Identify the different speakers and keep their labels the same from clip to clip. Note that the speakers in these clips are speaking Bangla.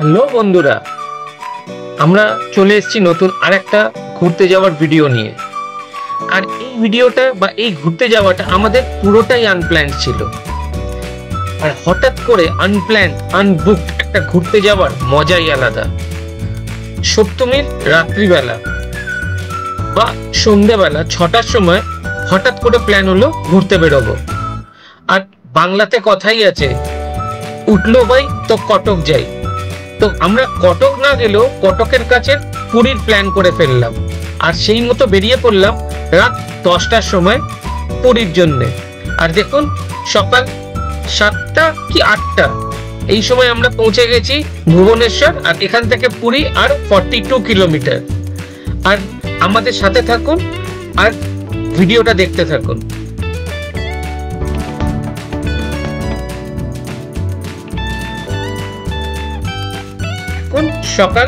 Speaker 1: হ্যালো বন্ধুরা, আমরা চলে এসেছি নতুন আরেকটা ঘুরতে যাওয়ার ভিডিও নিয়ে। আর এই ভিডিওটা বা এই ঘুরতে যাওয়াটা আমাদের পুরোটাই আনপ্ল্যান্ড ছিল। আর হঠাৎ করে আনপ্ল্যান আনবুকড একটা ঘুরতে যাওয়ার মজাই আলাদা। সপ্তমীর রাত্রিবেলা বা সন্ধ্যেবেলা 6টার সময় হঠাৎ করে প্ল্যান হলো ঘুরতে বেরোবো। আর বাংলাতে কথাই আছে, উঠলো ভাই তো কটক যাই। তো আমরা কটক না গেলেও কটকের কাছে পুরীর প্ল্যান করে ফেললাম, আর সেই মতো বেরিয়ে পড়লাম রাত 10টার সময় পুরীর জন্যে। আর দেখুন, সকাল 7টা কি 8টা এই সময় আমরা পৌঁছে গেছি ভুবনেশ্বর। আর এখান থেকে পুরী আর 42 কিলোমিটার। আর আমাদের সাথে থাকুন আর ভিডিওটা দেখতে থাকুন। সকাল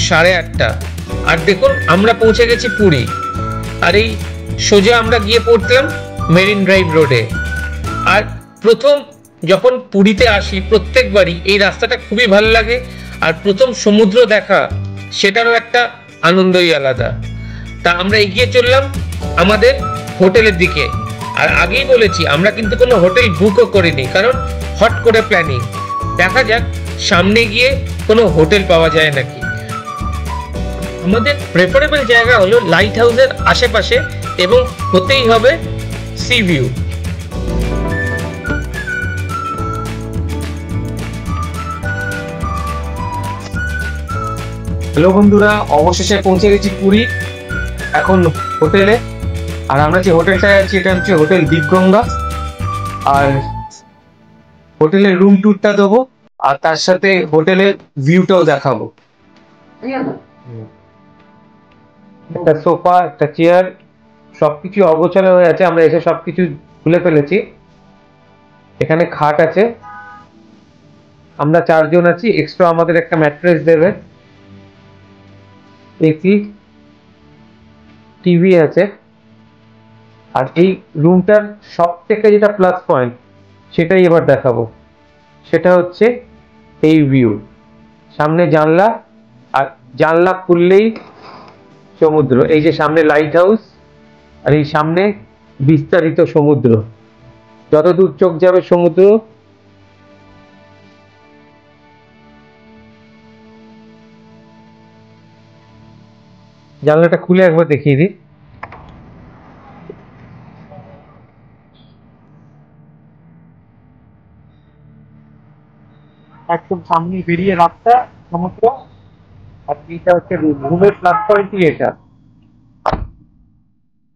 Speaker 1: 8:30 আর দেখুন আমরা পৌঁছে গেছি পুরী। আর এই সোজা আমরা গিয়ে পড়তাম মেরিন ড্রাইভ রোডে। আর প্রথম যখন পুরীতে আসি প্রত্যেকবারই এই রাস্তাটা খুবই ভালো লাগে। আর প্রথম সমুদ্র দেখা, সেটারও একটা আনন্দই আলাদা। তা আমরা এগিয়ে চললাম আমাদের হোটেলের দিকে। আর আগেই বলেছি, আমরা কিন্তু কোনো হোটেল বুকও করিনি, কারণ হট করে প্ল্যানিং। দেখা যাক সামনে গিয়ে কোনো হোটেল পাওয়া যায় নাকি। আমাদের প্রেফারেবল জায়গা হলো লাইট হাউসের আশেপাশে, এবং হতেই হবে সি ভিউ। হ্যালো বন্ধুরা, অবশেষে পৌঁছে গেছি পুরী, এখন হোটেলে। আর আমরা যে হোটেলটায় আছি এটা হচ্ছে হোটেল দীপগঙ্গা। আর হোটেলের রুম ট্যুরটা দেবো, আর তার সাথে হোটেলের ভিউটাও দেখাবো। একটা সোফা, একটা চেয়ার, সবকিছু অগোছালো হয়ে আছে। আমরা এসে সবকিছু খুলে ফেলেছি। এখানে খাট আছে, আমরা 4 জন আছি। এক্সট্রা আমাদের একটা ম্যাট্রেস দেবে, এসি, টিভি আছে। আর এই রুমটার সব থেকে যেটা প্লাস পয়েন্ট, সেটাই এবার দেখাবো। সেটা হচ্ছে এই ভিউ, সামনে জানলা, আর জানলা খুললেই সমুদ্র। এই যে সামনে লাইট হাউস, আর এই সামনে বিস্তারিত সমুদ্র, যত দূর চোখ যাবে সমুদ্র। জানলাটা খুলে একবার দেখিয়ে দিই। একদম সামনে বেরিয়ে রাস্তা, সমুদ্র। আর এইটা হচ্ছে রুমের প্লাস পয়েন্টই এটা।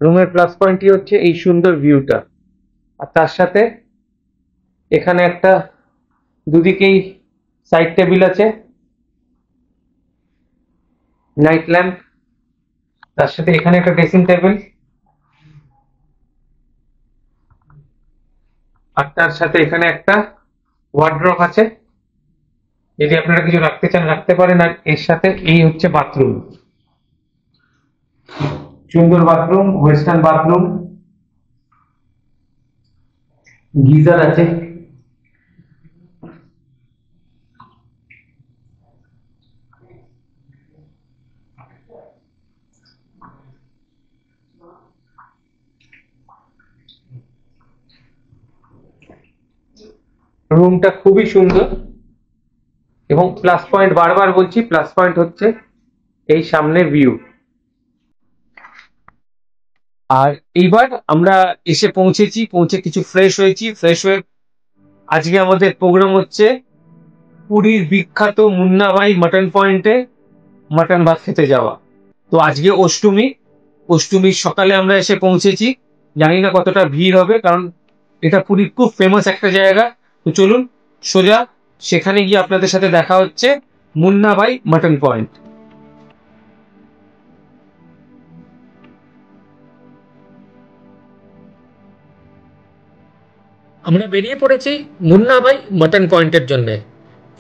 Speaker 1: রুমের প্লাস পয়েন্টই হচ্ছে এই সুন্দর ভিউটা। আর তার সাথে এখানে একটা দুদিকেই সাইড টেবিল আছে, নাইট ল্যাম্প। তার সাথে এখানে একটা ড্রেসিং টেবিল, আর তার সাথে এখানে একটা ওয়ার্ড্রপ আছে, যদি আপনারা কিছু রাখতে চান রাখতে পারেন। আর এর সাথে এই হচ্ছে বাথরুম, সুন্দর বাথরুম, ওয়েস্টার্ন বাথরুম, গিজার আছে। রুমটা খুবই সুন্দর, এবং প্লাস পয়েন্ট, বারবার বলছি, প্লাস পয়েন্ট হচ্ছে এই সামনে ভিউ। আর এইবার আমরা এসে পৌঁছেছি, পৌঁছে কিছু ফ্রেশ হয়েছি। ফ্রেশ হয়ে আজকে আমাদের প্রোগ্রাম হচ্ছে পুরীর বিখ্যাত মুন্না ভাই মাটন পয়েন্টে মাটন ভাত খেতে যাওয়া। তো আজকে অষ্টমী, অষ্টমীর সকালে আমরা এসে পৌঁছেছি। জানি না কতটা ভিড় হবে, কারণ এটা পুরীর খুব ফেমাস একটা জায়গা। তো চলুন সোজা সেখানে গিয়ে আপনাদের সাথে দেখা হচ্ছে মুন্না ভাই মাটন পয়েন্ট। আমরা বেরিয়ে পড়েছি মুন্না ভাই মাটন পয়েন্টের জন্য।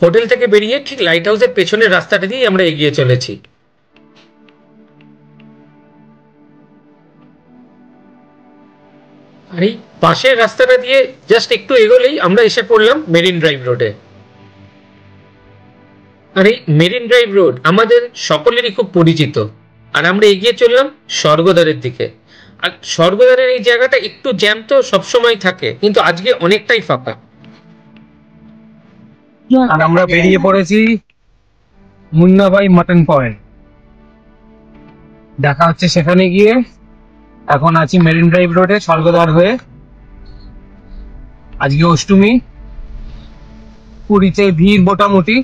Speaker 1: হোটেল থেকে বেরিয়ে ঠিক লাইট হাউসের পেছনের রাস্তাটা দিয়ে আমরা এগিয়ে চলেছি। আর এই পাশের রাস্তাটা দিয়ে জাস্ট একটু এগোলেই আমরা এসে পড়লাম মেরিন ড্রাইভ রোডে। আর এই মেরিন ড্রাইভ রোড আমাদের সকলেরই খুব পরিচিত। আর আমরা এগিয়ে চললাম স্বর্গদ্বারের দিকে। আর স্বর্গদ্বারের এই জায়গাটা একটু জ্যাম তো সবসময় থাকে, কিন্তু আজকে অনেকটাই ফাঁকা।
Speaker 2: আর আমরা বেরিয়ে পড়েছি মুন্নাভাই মাটন পয়েন্ট। দেখা হচ্ছে সেখানে গিয়ে। এখন আছি মেরিন ড্রাইভ রোডে স্বর্গদ্বার হয়ে। আজকে অষ্টমী, পুরীতে ভিড় মোটামুটি।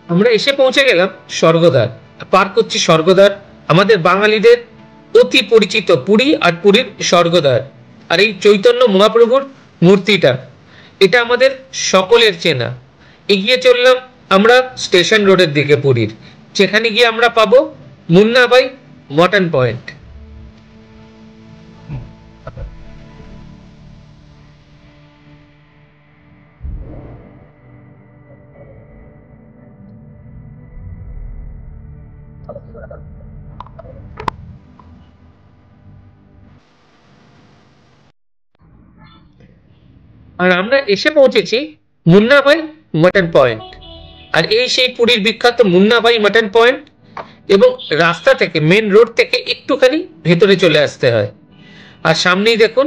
Speaker 1: আমরা এসে পৌঁছে গেলাম স্বর্গদ্বার। পার করছি স্বর্গদ্বার, আমাদের বাঙালিদের অতি পরিচিত পুরী আর পুরীর স্বর্গদ্বার। আর এই চৈতন্য মহাপ্রভুর মূর্তিটা, এটা আমাদের সকলের চেনা। এগিয়ে চললাম আমরা স্টেশন রোডের দিকে পুরীর, যেখানে গিয়ে আমরা পাবো মুন্নাভাই মটন পয়েন্ট। আর আমরা এসে পৌঁছেছি মুন্নাভাই মটন পয়েন্ট। আর এই সেই পুরীর বিখ্যাত মুন্নাভাই মটন পয়েন্ট। এবং রাস্তা থেকে, মেন রোড থেকে একটুখানি ভেতরে চলে আসতে হয়। আর সামনেই দেখুন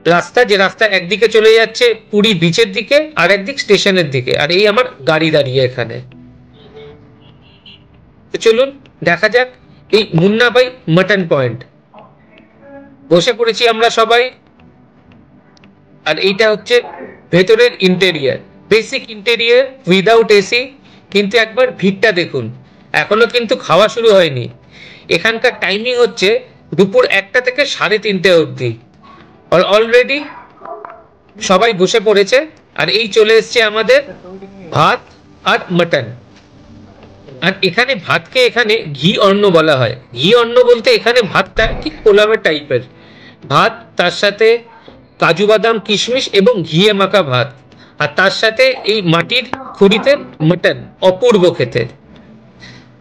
Speaker 1: রাস্তা, যে রাস্তা একদিকে চলে যাচ্ছে পুরী বিচের দিকে, আর একদিক স্টেশনের দিকে। আর এই আমার গাড়ি দাঁড়িয়ে এখানে। তো চলুন দেখা যাক এই মুন্নাভাই মটন পয়েন্ট। বসে পড়েছি আমরা সবাই। আর এইটা হচ্ছে ভেতরের interior, basic interior without AC. কিন্তু একবার ভিড়টা দেখুন, এখনো কিন্তু খাওয়া শুরু হয়নি। এখানকার টাইমিং হচ্ছে দুপুর 1টা থেকে 3:30 অবধি। অলরেডি সবাই বসে পড়েছে। আর এই চলে এসছে আমাদের ভাত আর মটন। আর এখানে ভাতকে এখানে ঘি অন্ন বলা হয়। ঘি অন্ন বলতে এখানে ভাতটা ঠিক পোলাওয়ের টাইপের ভাত, তার সাথে কাজু বাদাম কিশমিশ এবং ঘিয়ে মাখা ভাত, আর তার সাথে এই মাটির খুঁড়িতে মটন, অপূর্ব খেতে।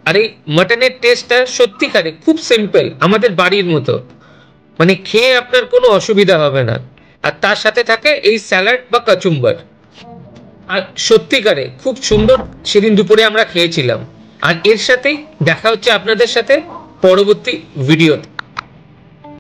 Speaker 1: আর এই মটনের টেস্টটা সত্যিকারে খুব সিম্পল, আমাদের বাড়ির মতো। মানে খেয়ে আপনার কোনো অসুবিধা হবে না। আর তার সাথে থাকে এই স্যালাড বা কাচুম্বার। আর সত্যিকারে খুব সুন্দর সেদিন দুপুরে আমরা খেয়েছিলাম। আর এর সাথেই দেখা হচ্ছে আপনাদের সাথে পরবর্তী ভিডিওতে।